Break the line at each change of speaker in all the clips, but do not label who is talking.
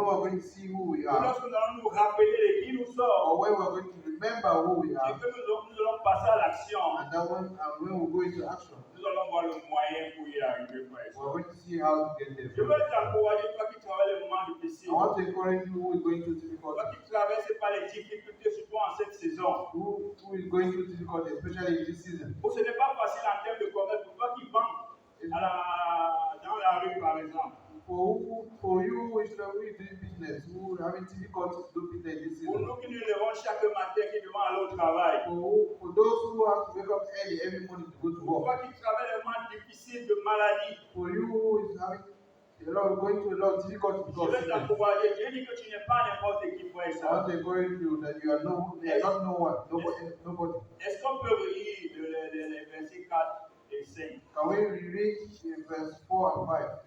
when we're going to see who we are,
lorsque nous allons nous rappeler de qui nous sommes,
or when we're going to remember who we
et
are,
que nous allons passer à l'action,
and then when we go into action,
nous allons voir le moyen pour y arriver, frère.
we're going to see how to get there.
Je veux t'encourager, toi qui travailles le moment difficile,
I want to encourage you who is going through difficulty,
toi qui traverses par les difficultés, surtout en cette saison.
who is going through difficulty, especially in this season.
Ce n'est pas facile en termes de commerce pour toi qui vends dans la rue, par exemple.
For you who is doing business, who are having difficulties to do business this
Pour
season.
nous qui nous levons chaque matin, qui devons aller au travail.
For those who have to wake up early every morning to go to
Pour toi
work.
qui travailles le moment difficile de maladie.
For you who is going through a lot of difficulty
Je
because
veux
sickness.
t'encourager. Dieu dit que tu n'es pas n'importe qui, frère et
I
soeur.
want to encourage you that you are not no one, nobody.
Est-ce qu'on peut relire les versets 4 et 5?
Can we read verse 4 and 5?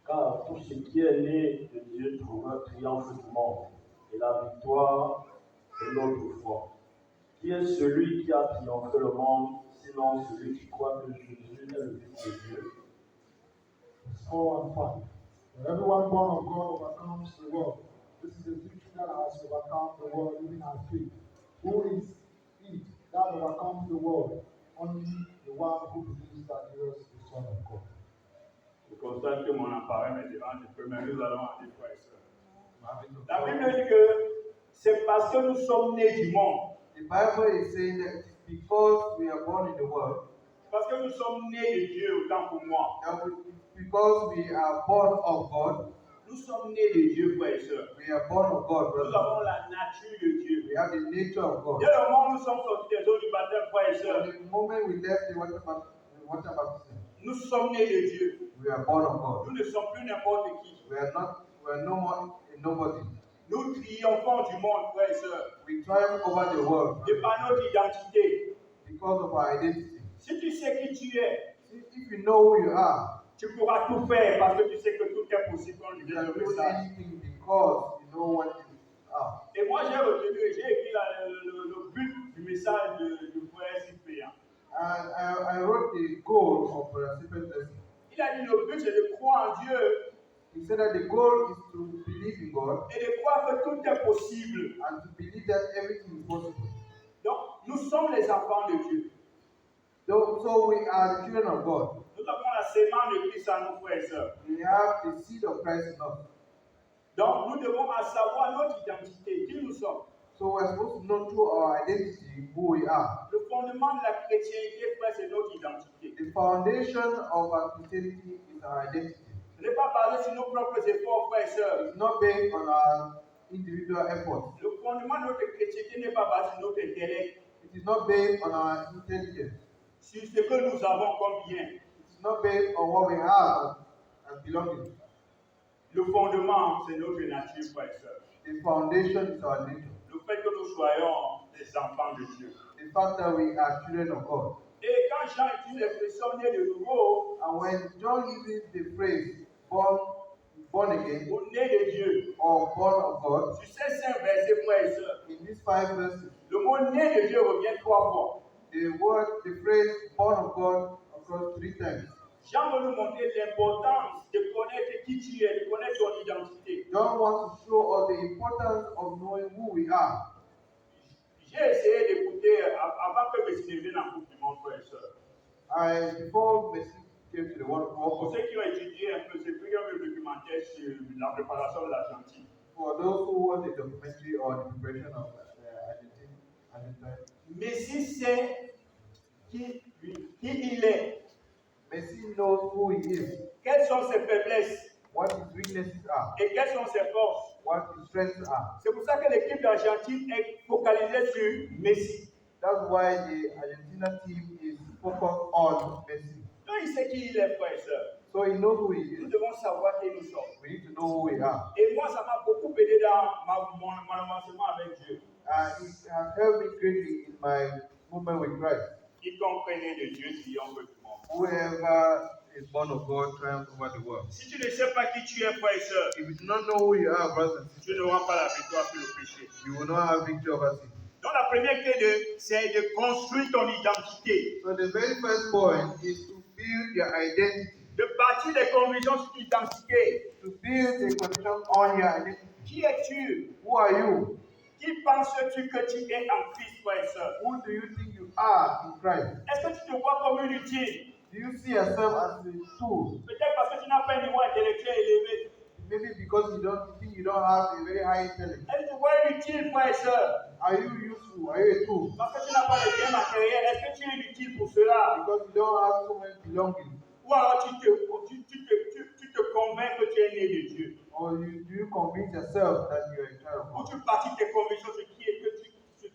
Car tout ce qui est né de Dieu triomphe du monde, et la victoire est notre foi. Qui est celui qui a triomphé le monde, sinon celui qui croit que Jésus est le Fils de Dieu?
4 and 5. Everyone born of God overcomes the world. This is the victory that has overcome the world, even our faith. Who is it that overcomes the world? Only the one who believes that Jesus is the Son of God.
Je constate que mon appareil me dérange un peu, mais nous allons aller, frère et soeur. La Bible dit que c'est parce que nous sommes nés du monde.
The Bible is saying that it's because we are born in the world,
Parce que nous sommes nés de Dieu, autant pour moi.
because we are born of God.
Nous sommes nés de Dieu, frère et soeur.
We are born of God,
Nous
brother.
avons la nature de Dieu.
We have the nature of God.
Dès le moment où nous sommes sortis des eaux du baptême, frère et soeur,
From the moment we left the water baptism,
nous sommes nés de Dieu.
we are born of God.
Nous ne sommes plus n'importe qui.
We are no more a nobody.
Nous triomphons du monde, frère et soeur,
We triumph over the world
de par notre identité.
because of our identity.
Si tu sais qui tu es,
If you know who you are,
tu pourras tout faire parce que tu sais que tout est possible quand
you
tu
can
le
do
message.
anything because you know what you are.
Et moi, j'ai retenu, j'ai écrit le but du message du frère Cyprien.
And I wrote the goal of Cyprian's lesson.
Il a dit le but, c'est de croire en Dieu
He said that the goal is to believe in God
et de croire que tout est possible.
and to believe that everything is possible.
Donc, nous sommes les enfants de Dieu.
So we are the children of God.
Nous avons la sémence de Christ en nous, frères et sœurs.
We have the seed of Christ in us.
Donc, nous devons savoir notre identité, qui nous sommes.
So we're supposed to know through our identity who we are.
Le fondement de la chrétienté, frère, c'est notre identité.
The foundation of our Christianity is our identity.
Ce n'est pas basé sur nos propres efforts, frères et sœurs.
It's not based on our individual efforts.
Le fondement de notre chrétienté n'est pas basé sur notre intellect,
It is not based on our intelligence.
sur ce que nous avons comme bien.
It is not based on what we have as belongings.
Le fondement, c'est notre nature, frères et sœurs.
The foundation is our nature.
Le fait que nous soyons des enfants de Dieu.
The fact that we are children of God.
Et quand Jean utilise l'expression né de nouveau,
And when John uses the phrase born again
ou né de Dieu,
or born of God,
sur ces 5 versets, frères et sœurs,
in these 5 verses,
le mot né de Dieu revient 3 fois.
the phrase born of God occurs 3 times.
Jean veut nous montrer l'importance de connaître qui tu es, de connaître ton identité.
John wants to show us the importance of knowing who we are.
J'ai essayé d'écouter avant que Messie ne vienne en Coupe du Monde, frères et sœurs.
Before Messi came to the World
Pour
Cup,
ceux qui ont étudié un peu, c'est plus un documentaire sur la préparation de l'Argentine.
for those who watch the documentary on the preparation of Argentina,
Messi sait qui il est,
Messi knows who he is,
quelles sont ses faiblesses
what his weaknesses are,
et quelles sont ses forces.
what his strengths are.
C'est pour ça que l'équipe d'Argentine est focalisée sur Messi.
That's why the Argentina team is focused on Messi.
Donc il sait qui il est, frère et sœur.
So he knows who he
Nous
is.
devons savoir qui nous sommes.
We need to know who we are.
Et moi, ça m'a beaucoup aidé dans mon avancement avec Dieu.
It has helped me greatly in my movement with Christ.
Quiconque est né de Dieu triomphe du monde.
Whoever is born of God triumphs over the world.
Si tu ne sais pas qui tu es, frère et sœur,
If you do not know who you are, brothers and
tu
sisters,
n'auras pas la victoire sur le péché.
you will not have victory over sin.
Donc la première clé, c'est de construire ton identité.
So the very first point is to build your identity.
de bâtir des convictions sur l'identité.
to build a condition on your identity.
Qui es-tu?
Who are you?
Qui penses-tu que tu es en Christ, frère et sœur?
Who do you think you are in Christ?
Est-ce que tu te vois comme une utile?
Do you see yourself as a tool?
Peut-être parce que tu n'as pas un niveau intellectuel élevé.
Maybe because you think you don't have a very high intellect.
Est-ce que tu vois une utile, frère et sœur?
Are you useful? Are you a tool?
Parce que tu n'as pas de bien matériel, est-ce que tu es utile pour cela?
Because you don't have so many belongings.
Ou alors tu te convaincs que tu es né de Dieu?
Or do you convince yourself that you are a child of
Ou
God?
tu bâtis tes convictions sur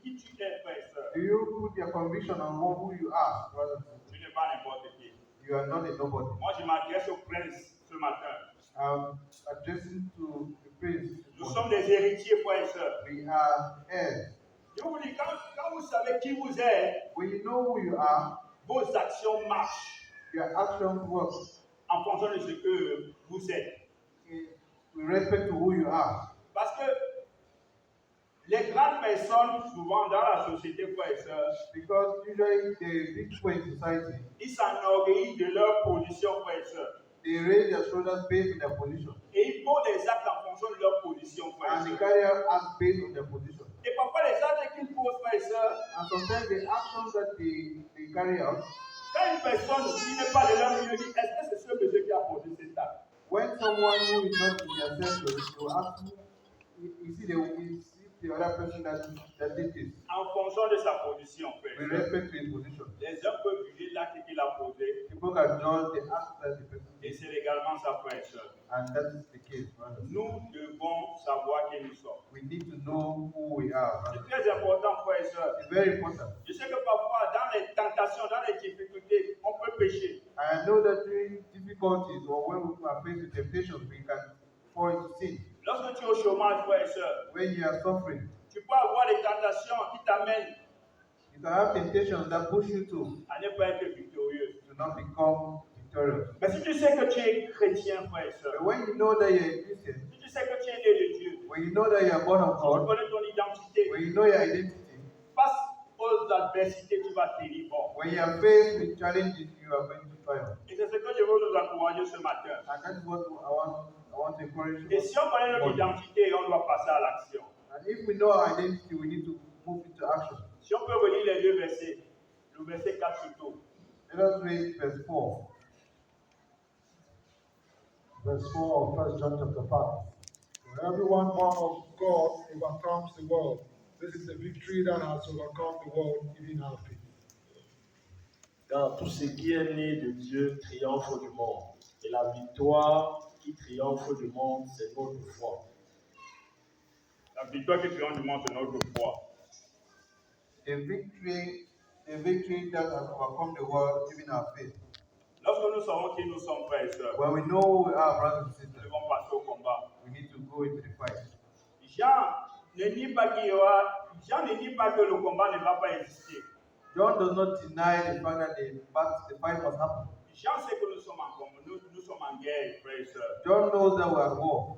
qui tu es, frère et sœur?
Do you put your conviction on who you are, brothers and sisters?
Tu n'es pas n'importe qui.
You are not a nobody.
Moi, je m'adresse au prince ce matin.
I'm addressing to the prince.
Nous sommes des héritiers, frères et sœurs.
We are heirs.
Je vous dis, quand vous savez qui vous êtes,
When you know who you are,
vos actions marchent
your actions work
en fonction de ce que vous êtes.
with respect to who you are.
Parce que les grandes personnes, souvent dans la société, frères et sœurs,
Because usually the big people in society,
ils s'enorgueillissent de leur position, frères et sœurs.
they raise their shoulders based on their position.
Et ils posent des actes en fonction de leur position, frères
And
et
they
sœurs.
carry out acts based on their position.
Et parfois, les actes qu'ils posent, frères et sœurs,
And sometimes the actions that they carry out,
quand une personne qui n'est pas de leur milieu dit, est-ce que c'est ce monsieur qui a posé cet acte?
when someone who is not in their circle, they will ask you, is it the other person that did this?
En fonction de sa position, frères et
With
sœurs.
respect to his position.
Les hommes peuvent juger l'acte qu'il a posé,
People can judge the act that the person
et
did.
c'est également sa frère et sœur.
And that is the case, brothers.
Nous devons savoir qui nous sommes.
We need to know who we are,
C'est
brothers.
très important, frères et sœurs.
It's very important.
Je sais que parfois, dans les tentations, dans les difficultés, on peut pécher.
I know that during difficulties or when we are faced with temptations, we can fall into sin.
Lorsque tu es au chômage, frères et sœurs,
When you are suffering,
tu peux avoir des tentations qui t'amènent
you can have temptations that push you
à ne pas être victorieux.
to not become victorious.
Mais si tu sais que tu es chrétien, frère et sœur,
But when you know that you're a Christian,
si tu sais que tu es né de Dieu,
when you know that you are born of
si tu
God,
connais ton identité,
when you know your identity,
face aux adversités, tu vas tenir bon.
when you are faced with challenges, you are going to triumph.
Et c'est ce que je veux nous encourager ce matin.
And that's what I want to encourage you.
Et si on connaît notre identité, on doit passer à l'action.
And if we know our identity, we need to move into action.
Si on peut relire les deux versets, le verset 4 surtout.
Let us read verse 4.
Verse 4 of 1 John chapter 5. For everyone born of God overcomes the world. This is the victory that has overcome the world, even our faith.
Car tout ce qui est né de Dieu triomphe du monde. Et la victoire qui triomphe du monde, c'est notre foi.
La victoire qui triomphe du monde, c'est notre foi.
The victory that has overcome the world, even our faith.
Lorsque nous savons qui nous sommes, frères et sœurs,
When we know who we are, brothers and
nous
sisters,
devons passer au combat.
we need to go into the fight.
Jean ne nie pas que le combat ne va pas exister.
John does not deny the fact that the fight must happen.
Jean sait que nous sommes en combat, nous sommes en guerre, frères et sœurs.
John knows that we are at war.